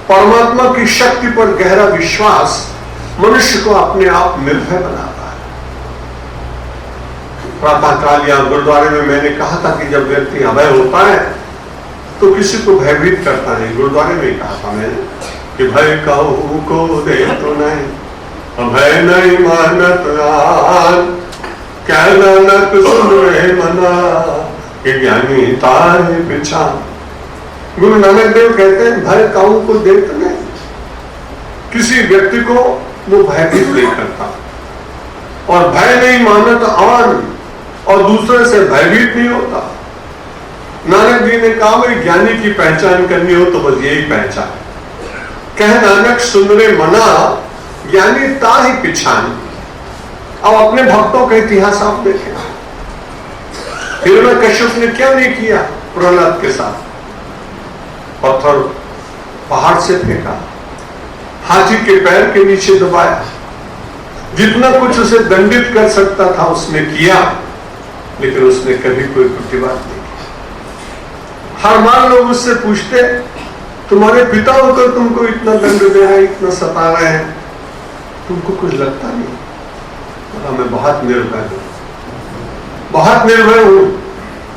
परमात्मा की शक्ति पर गहरा विश्वास मनुष्य को अपने आप निर्भय बनाता है। प्रातः काल या गुरुद्वारे में मैंने कहा था कि जब व्यक्ति अभय होता है तो किसी को भयभीत करता नहीं। गुरुद्वारे में कहा था मैंने कि भय कहूं को दे तो नहीं, अभय नहीं मानत आन, क्या नानक सुन रहे मना कि ज्ञानी तारे पिछान। गुरु नानक देव कहते हैं भय काऊ को दे तो नहीं, किसी व्यक्ति को वो भयभीत नहीं करता, और भय नहीं मानत आन, और दूसरे से भयभीत नहीं होता। नानक जी ने कहा भाई ज्ञानी की पहचान करनी हो तो बस यही पहचान, कह नानक सुन रे मना ज्ञानी ता ही पिछान। अब अपने भक्तों का इतिहास आप देखें, हिरण्यकश्यप ने क्या नहीं किया प्रहलाद के साथ, पत्थर पहाड़ से फेंका, हाथी के पैर के नीचे दबाया, जितना कुछ उसे दंडित कर सकता था उसने किया, लेकिन उसने कभी कोई प्रतिवाद नहीं किया। हर बार लोग उससे पूछते तुम्हारे पिता होकर तुमको इतना दंड दे रहे हैं, इतना सता रहे हैं, तुमको कुछ लगता नहीं? मैं बहुत निर्भय हूं, बहुत निर्भय हूं,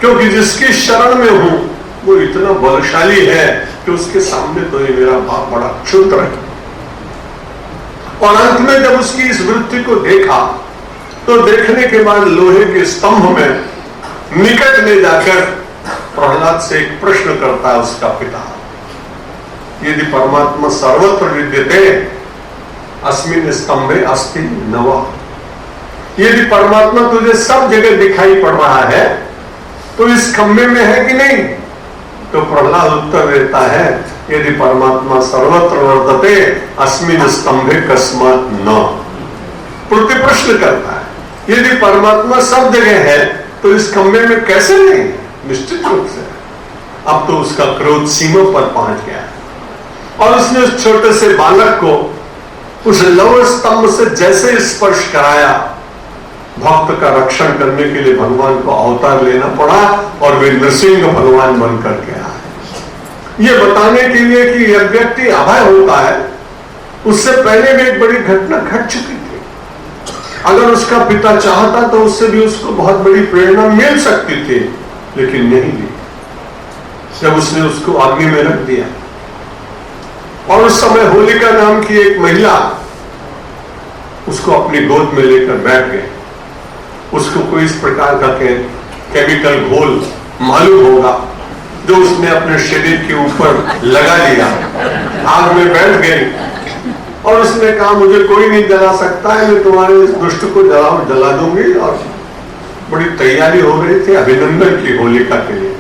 क्योंकि जिसकी शरण में हूं वो इतना बलशाली है कि उसके सामने तो ये मेरा बाप बड़ा क्षुद्र है। और अंत में जब उसकी इस वृत्ति को देखा तो देखने के बाद लोहे के स्तंभ में निकट ले जाकर प्रहलाद से एक प्रश्न करता है उसका पिता, यदि परमात्मा सर्वत्र विद्यते अस्मिन् स्तंभे अस्ति नवा, यदि परमात्मा तुझे सब जगह दिखाई पड़ रहा है तो इस खंबे में है कि नहीं? तो प्रहलाद उत्तर देता है यदि परमात्मा सर्वत्र वर्तते अस्मिन् स्तंभे कस्मात् न। प्रति प्रश्न करता है, यदि परमात्मा सब जगह है तो इस खंबे में कैसे नहीं? निश्चित रूप से। अब तो उसका क्रोध सीमा पर पहुंच गया और उसने उस छोटे से बालक को उस लौह स्तंभ से जैसे स्पर्श कराया, भक्त का रक्षण करने के लिए भगवान को अवतार लेना पड़ा और वे नृसिंह भगवान बनकर के आए। ये बताने के लिए कि यह व्यक्ति अभय होता है, उससे पहले भी एक बड़ी घटना घट चुकी थी। अगर उसका पिता चाहता तो उससे भी उसको बहुत बड़ी प्रेरणा मिल सकती थी, लेकिन नहीं दी। जब उसने उसको अग्नि में रख दिया और उस समय होलिका नाम की एक महिला उसको अपनी गोद में लेकर बैठ गई, उसको कोई इस प्रकार का केमिकल घोल मालूम होगा जो उसने अपने शरीर के ऊपर लगा लिया, आग में बैठ गई और उसने कहा मुझे कोई नहीं जला सकता है, मैं तुम्हारे इस दुष्ट को जला दूंगी। और बड़ी तैयारी हो रही थी अभिनंदन की होलिका के लिए।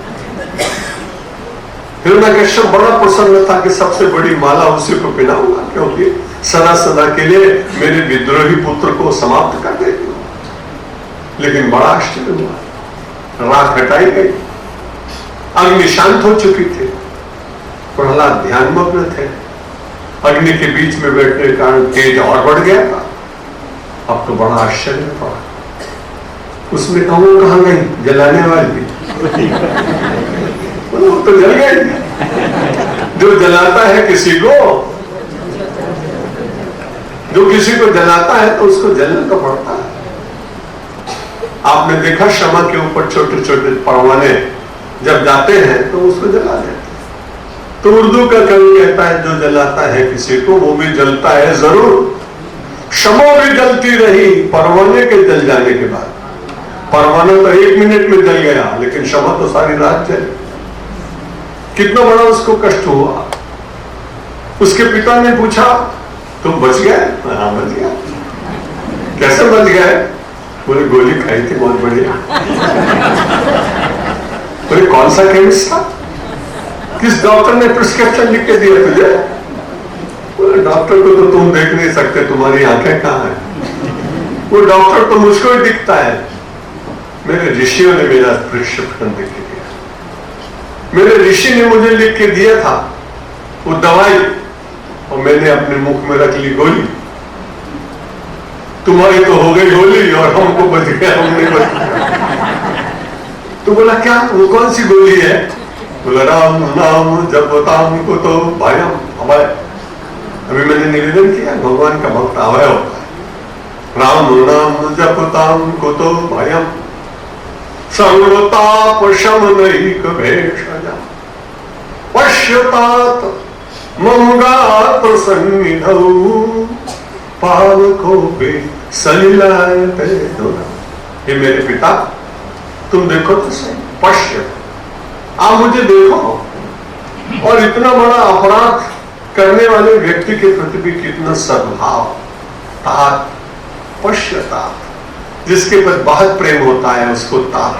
हिरण्यकश्यप बड़ा प्रसन्न था कि सबसे बड़ी माला उसी को पहनाऊंगा, क्योंकि सदा सदा के लिए मेरे विद्रोही पुत्र को समाप्त कर देगी। लेकिन बड़ा आश्चर्य हुआ, राख हटाई गई, अग्नि शांत हो चुकी थी, प्रहलाद ध्यानमग्न थे, अग्नि के बीच में बैठने के कारण तेज और बढ़ गया था। अब तो बड़ा आश्चर्य पड़ा, उसने कहा वो कहां गई जलाने वाली? वो तो जल गई। जो जलाता है किसी को, जो किसी को जलाता है तो उसको जलना तो पड़ता है। आपने देखा शमा के ऊपर छोटे छोटे परवाने जब जाते हैं तो उसको जला देते हैं। तो उर्दू का कवि कहता है जो जलाता है किसी को वो भी जलता है जरूर। शमो भी जलती रही परवाने के जल जाने के बाद। परवाना तो 1 मिनट में जल गया, लेकिन शमा तो सारी रात जली। कितना बड़ा उसको कष्ट हुआ। उसके पिता ने पूछा तुम बच गए? हाँ बच गया। कैसे बच गए? बोले गोली खाई थी बहुत बढ़िया। बोले कौन सा केमिस्ट था? किस डॉक्टर ने प्रिस्क्रिप्शन लिख के दिया तुझे? बोले डॉक्टर को तो तुम देख नहीं सकते, तुम्हारी आंखें कहाँ हैं? वो डॉक्टर तो मुझको ही दिखता है। मेरे ऋषियों ने मेरा प्रिस्क्रिप्शन लिख के दिया, मेरे ऋषि ने मुझे लिख के दिया था वो दवाई, और मैंने अपने मुख में रख ली गोली। तुम्हारी तो हो गई गोली और हमको बच गया, हमने बच गया। तो बोला क्या, वो कौन सी गोली है? बोला राम नाम जब बताम को तो भयम निवेदन किया, भगवान का भक्त अभय होता है। राम नाम जपताम कुतो भयम सर्वताप शमनैक भेषजम पश्यतात मम गात्र सन्निधौ पावकोपि सलिलायते दुरा। हे मेरे पिता, तुम देखो तो सही, पश्य, आप मुझे देखो। और इतना बड़ा अपराध करने वाले व्यक्ति के प्रति भी कितना सद्भाव, तात, पश्यतात, जिसके पर बहुत प्रेम होता है उसको तात।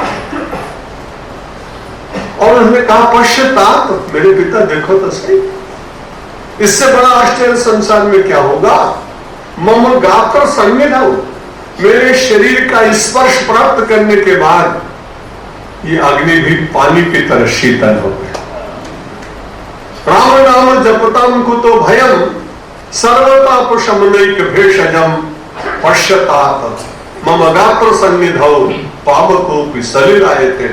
और उन्होंने कहा पश्यतात, मेरे पिता देखो तो सही। इससे बड़ा आश्चर्य संसार में क्या होगा। मम गात्र सन्निधौ, मेरे शरीर का स्पर्श प्राप्त करने के बाद ये अग्नि भी पानी की तरह शीतल हो गया। राम नाम जपताम कुतो भयम सर्वताप शमनैक भेषजम पश्यतात मम गात्र सन्निधौ पावकोपि सलिलायते।